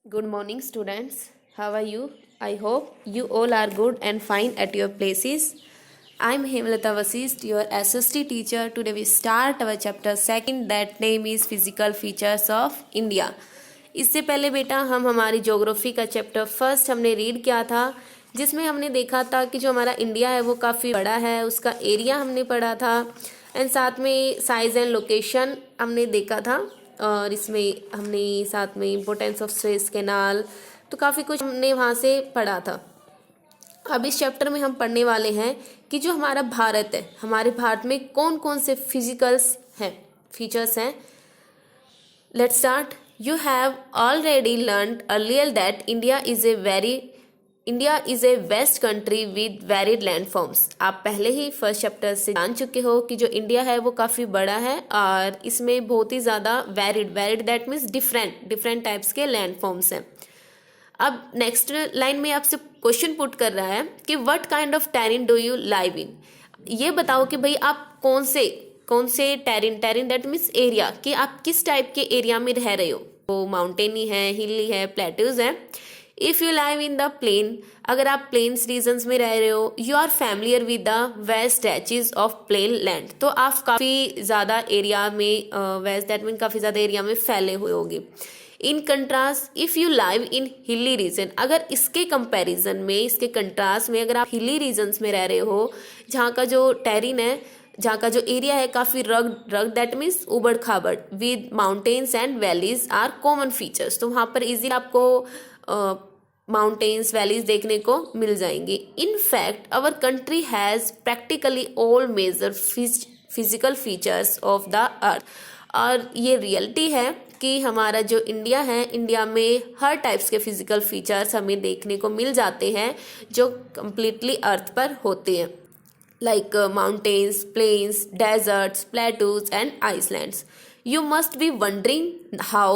Good morning, students. How are you? I hope you all are good and fine at your places. I'm Hemlata Vasist, your SST teacher. Today we start our chapter second, that name is Physical Features of India. इससे पहले बेटा हम हमारी geography का chapter first हमने read किया था, जिसमें हमने देखा था कि जो हमारा इंडिया है वो काफ़ी बड़ा है, उसका एरिया हमने पढ़ा था एंड साथ में साइज एंड लोकेशन हमने देखा था। और इसमें हमने साथ में इम्पोर्टेंस ऑफ सुएज कैनाल, तो काफ़ी कुछ हमने वहाँ से पढ़ा था। अब इस चैप्टर में हम पढ़ने वाले हैं कि जो हमारा भारत है, हमारे भारत में कौन कौन से फिजिकल्स हैं, फीचर्स हैं। Let's start. You have already learned earlier that India is a vast country with varied landforms. आप पहले ही फर्स्ट चैप्टर से जान चुके हो कि जो इंडिया है वो काफ़ी बड़ा है और इसमें बहुत ही ज़्यादा varied that means different types के लैंडफॉर्म्स हैं। अब नेक्स्ट लाइन में आपसे क्वेश्चन पुट कर रहा है कि what kind of टेरिन do you live इन। ये बताओ कि भाई आप कौन से टेरिन दैट मीन्स एरिया, कि आप किस टाइप के एरिया में रह रहे हो। वो माउंटेनी है, हिली है, प्लेट्यूज है। If you live in the plain, अगर आप प्लेन्स रीजन्स में रह रहे हो, you are familiar with the vast stretches of plain land, तो आप काफ़ी ज़्यादा एरिया में वेस्ट दैट मीन काफ़ी ज़्यादा एरिया में फैले हुए होंगे। In contrast if you live in hilly region, अगर इसके कंपैरिजन में, इसके कंट्रास्ट में अगर आप हिली रीजन्स में रह रहे हो, जहाँ का जो टेरिन है, जहाँ का जो एरिया है काफ़ी रग दैट मीन्स उबड़ खाबड़ with mountains and valleys are common features, तो वहाँ पर इजी आपको माउंटेन्स वैलीज देखने को मिल जाएंगे। In fact our country has practically all major physical features of the earth, और ये रियलिटी है कि हमारा जो इंडिया है, इंडिया में हर टाइप्स के फिजिकल फीचर्स हमें देखने को मिल जाते हैं जो कम्प्लीटली अर्थ पर होते हैं, like mountains, plains, deserts, plateaus and icelands. You must be wondering how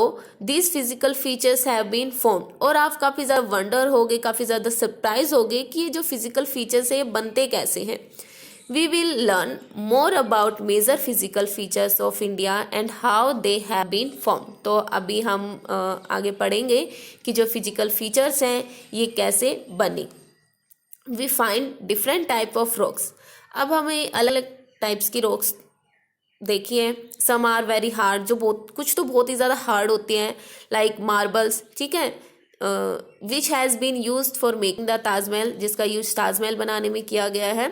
these physical features have been formed. और आप काफ़ी ज़्यादा वंडर होगे, काफ़ी ज़्यादा सरप्राइज होगे कि ये जो फिजिकल फीचर्स है ये बनते कैसे हैं। We will learn more about major physical features of India and how they have been formed. तो अभी हम आगे पढ़ेंगे कि जो फिजिकल फीचर्स हैं ये कैसे बने। We find different type of rocks. अब हमें अलग अलग टाइप्स की रॉक्स देखिए। सम आर वेरी हार्ड, जो कुछ तो बहुत ही ज़्यादा हार्ड होती हैं, लाइक मार्बल्स, ठीक है, which has been used for making the Taj Mahal, जिसका यूज ताजमहल बनाने में किया गया है।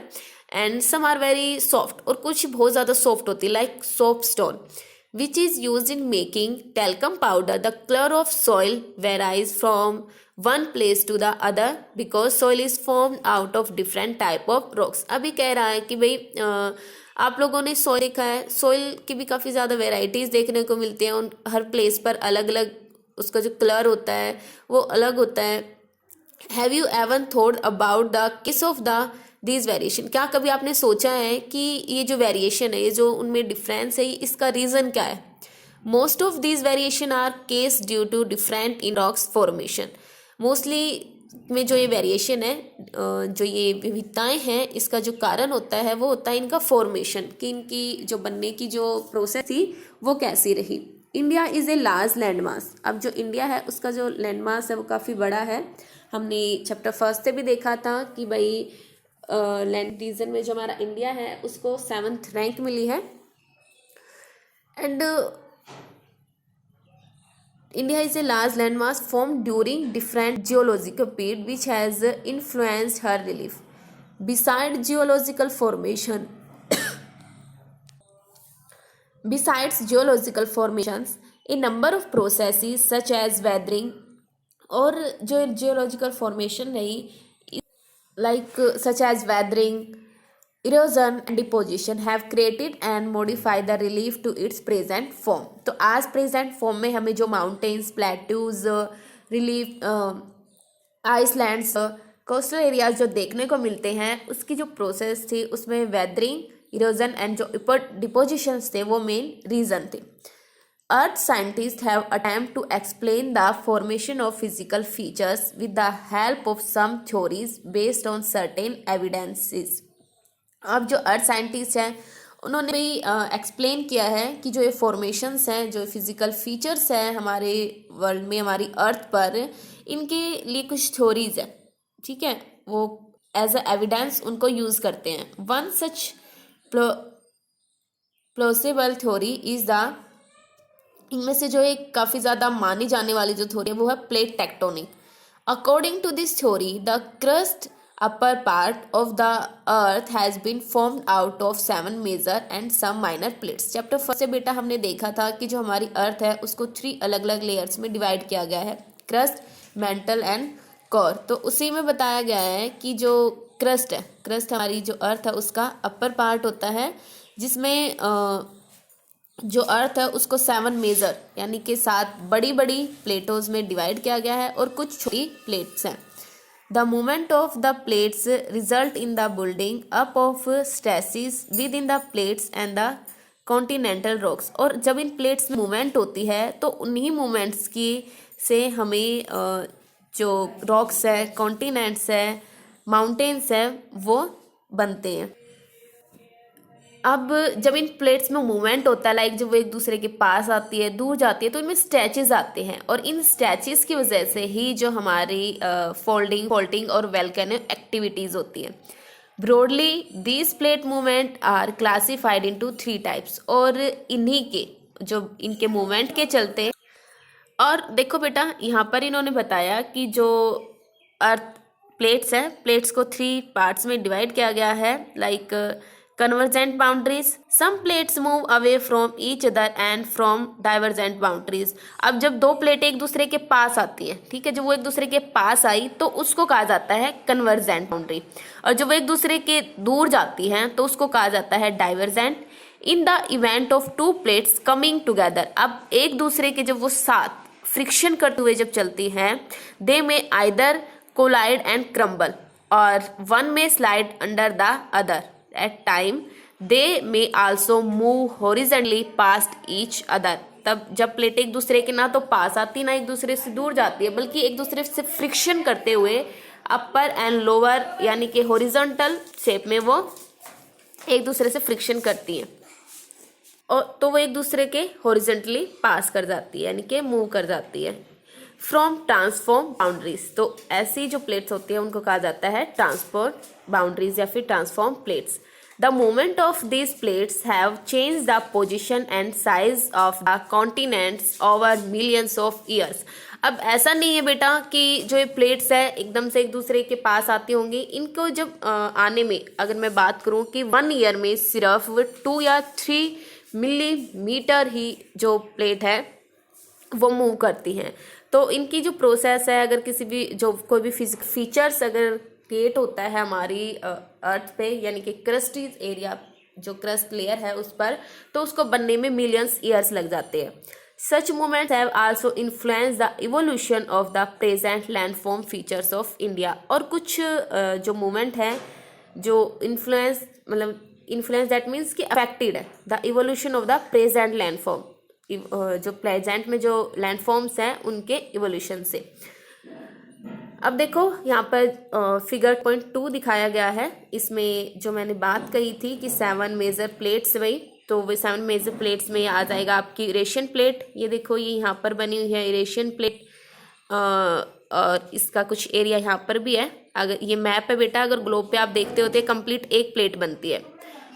And some are very soft, और कुछ बहुत ज़्यादा सॉफ्ट होती है, like soap stone which is used in making talcum powder. The color of soil varies from one place to the other because soil is formed out of different type of rocks. अभी कह रहा है कि भाई आप लोगों ने soil देखा है, सॉइल की भी काफ़ी ज़्यादा वेराइटीज़ देखने को मिलती हैं, उन हर प्लेस पर अलग अलग उसका जो कलर होता है वो अलग होता है। Have you even thought about the case of the this variation, क्या कभी आपने सोचा है कि ये जो वेरिएशन है, ये जो उनमें डिफरेंस है, इसका रीज़न क्या है। Most of this variation are case due to different in rocks formation. Mostly में जो ये वेरिएशन है, जो ये विविधताएं हैं, इसका जो कारण होता है वो होता है इनका फॉर्मेशन, कि इनकी जो बनने की जो प्रोसेस थी वो कैसी रही। India is a large land mass, अब जो इंडिया है उसका जो लैंड मास है वो काफ़ी बड़ा है। हमने चैप्टर फर्स्ट से भी देखा था कि भाई लैंड रीजन में जो हमारा इंडिया है उसको 7th रैंक मिली है। And India is a large land mass form during different geological period which has influenced her relief. Beside geological formation Besides geological formations, a number of processes such as weathering, और जो geological formation रही, like such as weathering, erosion and deposition have created and modified the relief to its present form. तो आज present form में हमें जो mountains, plateaus, relief, islands, coastal areas जो देखने को मिलते हैं, उसकी जो प्रोसेस थी उसमें वेदरिंग, इरोजन एंड जो डिपोजिशंस थे वो मेन रीजन थे। Earth scientists have attempted to explain the formation of physical features with the help of some theories based on certain evidences. अब जो अर्थ साइंटिस्ट हैं उन्होंने भी एक्सप्लेन किया है कि जो ये फॉर्मेशंस हैं, जो फिजिकल फीचर्स हैं हमारे वर्ल्ड में, हमारी अर्थ पर, इनके लिए कुछ थ्योरीज है, ठीक है, वो एज अ एविडेंस उनको यूज करते हैं। One such plausible theory is the, इनमें से जो एक काफ़ी ज़्यादा मानी जाने वाली जो थ्योरी है वो है plate tectonic. According to this theory the crust upper part of the earth has been formed out of 7 major and some minor plates। Chapter first से बेटा हमने देखा था कि जो हमारी अर्थ है उसको 3 अलग अलग लेयर्स में डिवाइड किया गया है, क्रस्ट, मेंटल एंड कोर। तो उसी में बताया गया है कि जो क्रस्ट है, क्रस्ट हमारी जो अर्थ है उसका अपर पार्ट होता है, जिसमें जो अर्थ है उसको 7 मेजर यानी कि 7 बड़ी बड़ी प्लेटोज में डिवाइड किया गया है और कुछ छोटी प्लेट्स हैं। The movement of the plates result in the building up of stresses within the plates and the continental rocks। और जब इन प्लेट्स में मूवमेंट होती है तो उन्हीं मूवमेंट्स की से हमें जो रॉक्स है, कॉन्टिनेंट्स है, माउंटेन्स है, वो बनते हैं। अब जब इन प्लेट्स में मूवमेंट होता है, लाइक जब वो एक दूसरे के पास आती है, दूर जाती है, तो इनमें स्ट्रेचेस आते हैं और इन स्ट्रेचेस की वजह से ही जो हमारी फोल्डिंग और वोल्केनिक एक्टिविटीज़ होती है। Broadly these plate movement are classified into 3 types. और इन्हीं के जो इनके मूवमेंट के चलते, और देखो बेटा यहाँ पर इन्होंने बताया कि जो अर्थ प्लेट्स है, प्लेट्स को 3 पार्ट्स में डिवाइड किया गया है, like convergent boundaries, some plates move away from each other and from divergent boundaries। अब जब 2 प्लेटें एक दूसरे के पास आती हैं, ठीक है, जब वो एक दूसरे के पास आई तो उसको कहा जाता है कन्वर्जेंट बाउंड्री, और जब वो एक दूसरे के दूर जाती हैं तो उसको कहा जाता है divergent. In the event of 2 plates coming together, अब एक दूसरे के जब वो साथ फ्रिक्शन करते हुए जब चलती हैं, दे में आइदर कोलाइड एंड क्रम्बल और वन में slide under the other. At time they may also move horizontally past each other। तब जब प्लेट एक दूसरे के ना तो पास आती ना एक दूसरे से दूर जाती है, बल्कि एक दूसरे से फ्रिक्शन करते हुए अपर एंड लोअर यानी कि हॉरिजॉन्टल शेप में वो एक दूसरे से फ्रिक्शन करती हैं, और तो वो एक दूसरे के हॉरिजॉन्टली पास कर जाती है यानी कि मूव कर जाती है। फ्रॉम ट्रांसफॉर्म बाउंड्रीज, तो ऐसी जो प्लेट्स होती है उनको कहा जाता है ट्रांसफॉर्म बाउंड्रीज या फिर transform plates. The movement of these plates have change the position and size of the continents over millions of years. अब ऐसा नहीं है बेटा कि जो ये प्लेट्स है एकदम से एक दूसरे के पास आती होंगी, इनको जब आने में अगर मैं बात करूं कि 1 ईयर में सिर्फ 2 या 3 मिलीमीटर ही जो प्लेट है वो मूव करती हैं। तो इनकी जो प्रोसेस है, अगर किसी भी जो कोई भी फीचर्स अगर क्रिएट होता है हमारी अर्थ पे यानी कि क्रस्टीज एरिया, जो क्रस्ट लेयर है उस पर, तो उसको बनने में मिलियंस ईयर्स लग जाते हैं। Such movements have also influence the evolution of the present landform features of India. और कुछ जो मूवमेंट है जो इन्फ्लुएंस दैट मीन्स कि अफेक्टेड है the evolution of the present landform, जो प्रेजेंट में जो लैंडफॉर्म्स हैं उनके इवोल्यूशन से। अब देखो यहाँ पर फिगर 0.2 दिखाया गया है, इसमें जो मैंने बात कही थी कि 7 मेजर प्लेट्स भाई, तो वो 7 मेजर प्लेट्स में आ जाएगा आपकी इरेशियन प्लेट। ये देखो ये यहाँ पर बनी हुई है इरेशियन प्लेट, और इसका कुछ एरिया यहाँ पर भी है। अगर ये मैप है बेटा, अगर ग्लोब पे आप देखते होते कंप्लीट एक प्लेट बनती है।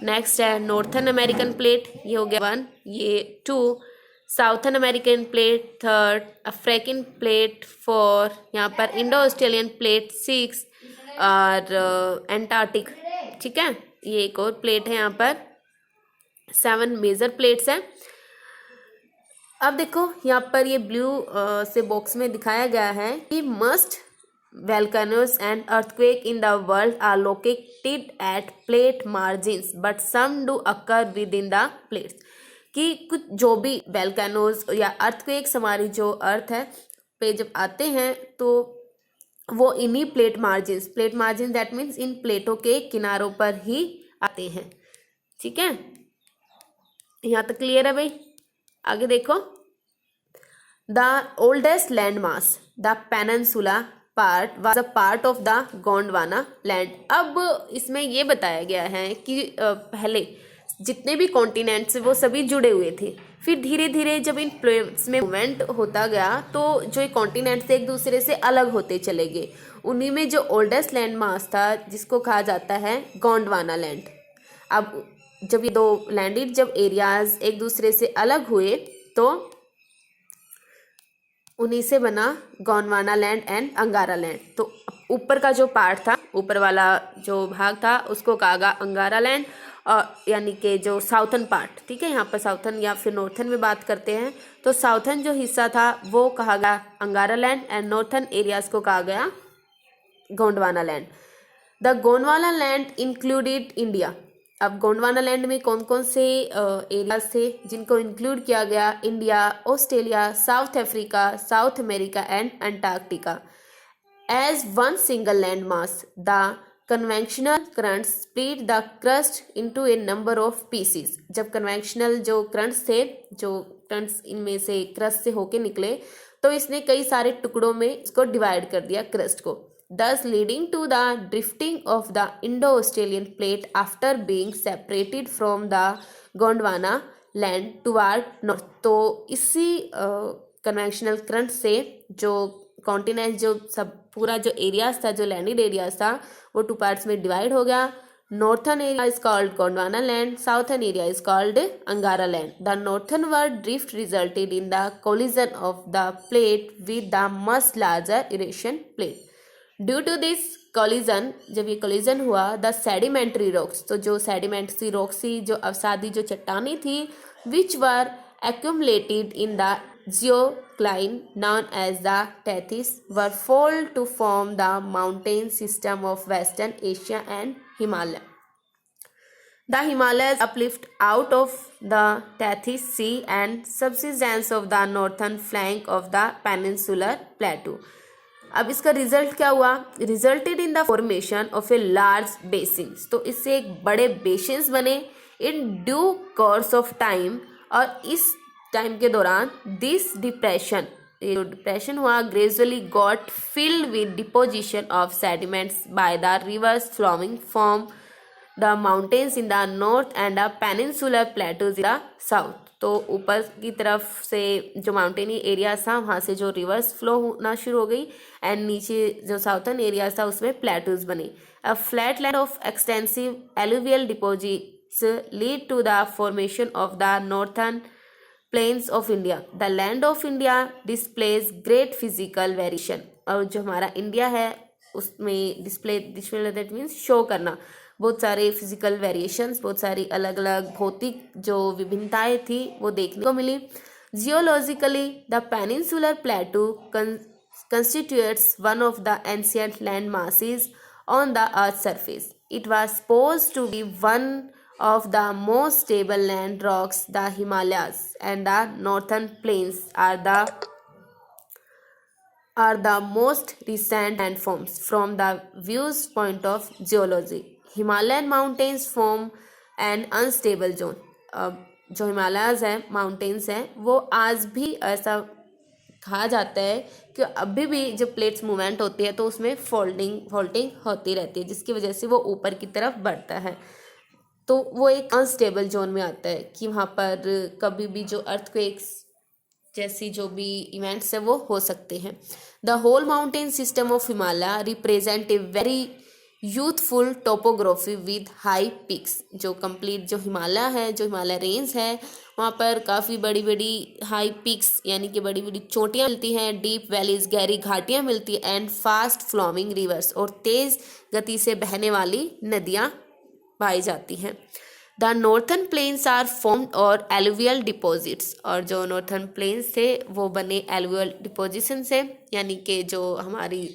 नेक्स्ट है नॉर्थन अमेरिकन प्लेट, ये हो गया 1, ये 2, southern American plate 3, African plate 4, यहाँ पर इंडो ऑस्ट्रेलियन प्लेट 6 और एंटार्क्टिक, ठीक है, ये एक और प्लेट है। यहाँ पर 7 मेजर प्लेट्स हैं। अब देखो यहाँ पर ये ब्लू से बॉक्स में दिखाया गया है कि must volcanoes and earthquake in the world are located at plate margins but some do occur within the plates। कि कुछ जो भी वेल्कानोज या अर्थक्वेक्स हमारी जो अर्थ है पे जब आते हैं तो वो इन्हीं plate margin that means in प्लेटों के किनारों पर ही आते हैं, ठीक है। यहाँ तक क्लियर है भाई? आगे देखो, the oldest land mass the peninsula part was a part of the Gondwana land. अब इसमें ये बताया गया है कि पहले जितने भी कॉन्टिनेंट्स वो सभी जुड़े हुए थे। फिर धीरे धीरे जब इन प्लेट्स में मूवमेंट होता गया तो जो ये कॉन्टिनेंट्स एक दूसरे से अलग होते चले गए। उन्हीं में जो ओल्डेस्ट लैंड मास था जिसको कहा जाता है गोंडवाना लैंड। अब जब ये दो लैंडेड जब एरियाज एक दूसरे से अलग हुए तो उन्हीं से बना गोंडवाना लैंड एंड अंगारा लैंड। तो ऊपर का जो पार्ट था, ऊपर वाला जो भाग था उसको कहा गया अंगारा लैंड, और यानी कि जो साउथर्न पार्ट, ठीक है, यहाँ पर साउथर्न या फिर नॉर्थर्न में बात करते हैं तो साउथर्न जो हिस्सा था वो कहा गया अंगारा लैंड एंड नॉर्थर्न एरियाज को कहा गया Gondwana land. The Gondwana land included India. अब गोंडवाना लैंड में कौन कौन से एरियाज थे जिनको इंक्लूड किया गया? India, Australia, South Africa, South America and Antarctica. As one single land mass the conventional currents split the crust into a number of pieces. जब कन्वेंशनल जो क्रंट्स थे, जो क्रंट्स इनमें से क्रस्ट से होके निकले, तो इसने कई सारे टुकड़ों में इसको डिवाइड कर दिया क्रस्ट को, thus leading to the drifting of the Indo-Australian plate after being separated from the Gondwana land toward north। तो इसी कन्वेंशनल करंट से जो कॉन्टिनेंट, जो सब पूरा जो एरियाज था, जो लैंडेड एरियाज था, वो टू पार्ट्स में डिवाइड हो गया। Northern area is called Gondwana land, southern area is called Angara land. The northernward drift resulted in the collision of the plate with the much larger Eurasian plate. Due to this collision, जब ये collision हुआ, the sedimentary rocks, तो जो sedimentary rocks थी, जो अवसादी जो चट्टानी थी, विच वर accumulated in the geocline known as the Tethys, were formed to form the mountain system of Western Asia and Himalaya. The Himalayas uplift out of the Tethys Sea and subsidence of the northern flank of the peninsular plateau. अब इसका result क्या हुआ? Resulted in the formation of a large basins. तो इससे एक बड़े basins बने in due course of time, और इस टाइम के दौरान दिस डिप्रेशन, ये जो डिप्रेशन हुआ, gradually got filled with deposition of sediments by the rivers flowing from the mountains in the north and the peninsular plateaus in the south. तो ऊपर की तरफ से जो माउंटेनी एरियाज था वहाँ से जो रिवर्स फ्लो होना शुरू हो गई, एंड नीचे जो साउथर्न एरियाज था उसमें प्लेटूज बने। A flat land of extensive alluvial deposits lead to the formation of the northern plains of India. The land of India displays great physical variation। और जो हमारा इंडिया है उसमें डिस्प्ले दैट मीन्स शो करना, बहुत सारे physical variations, बहुत सारी अलग अलग भौतिक जो विभिन्नताएं थी वो देखने को मिली। Geologically the peninsular plateau constitutes one of the ancient land masses on the earth's surface. It was supposed to be one of the most stable land rocks. The Himalayas and the northern plains are the most recent landforms from the viewpoint of geology. Himalayan mountains form an unstable zone. जो हिमालयाज हैं, mountains हैं, वो आज भी ऐसा कहा जाता है कि अभी भी जब प्लेट्स मूवमेंट होती है तो उसमें फोल्डिंग होती रहती है, जिसकी वजह से वो ऊपर की तरफ बढ़ता है। तो वो एक अनस्टेबल जोन में आता है कि वहाँ पर कभी भी जो अर्थक्वेक्स जैसी जो भी इवेंट्स है वो हो सकते हैं। The whole mountain system of Himalaya represent a very youthful topography with high peaks. जो कंप्लीट जो हिमालय है, जो हिमालय रेंज है, वहाँ पर काफ़ी बड़ी बड़ी हाई पिक्स यानी कि बड़ी बड़ी चोटियाँ मिलती हैं, डीप वैलीज गहरी घाटियाँ मिलती हैं, एंड फास्ट फ्लोइंग रिवर्स और तेज़ गति से बहने वाली नदियाँ पाई जाती हैं। The northern plains are formed और एलुवियल डिपॉजिट्स, और जो नॉर्थर्न प्लेन्स थे वो बने एलुवियल डिपोजिशन से, यानी कि जो हमारी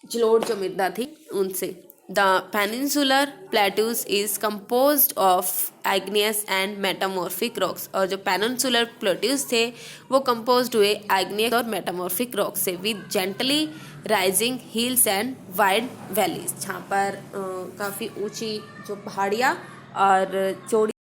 जलोढ़ जो मृदा थी उनसे। The peninsular plateaus is composed of igneous and metamorphic rocks, और जो पेनिनसुलर प्लेटूज थे वो कंपोज्ड हुए आइग्नियस और मेटामॉर्फिक रॉक से, with gently rising hills and wide valleys, जहाँ पर काफ़ी ऊंची जो पहाड़ियाँ और चौड़ी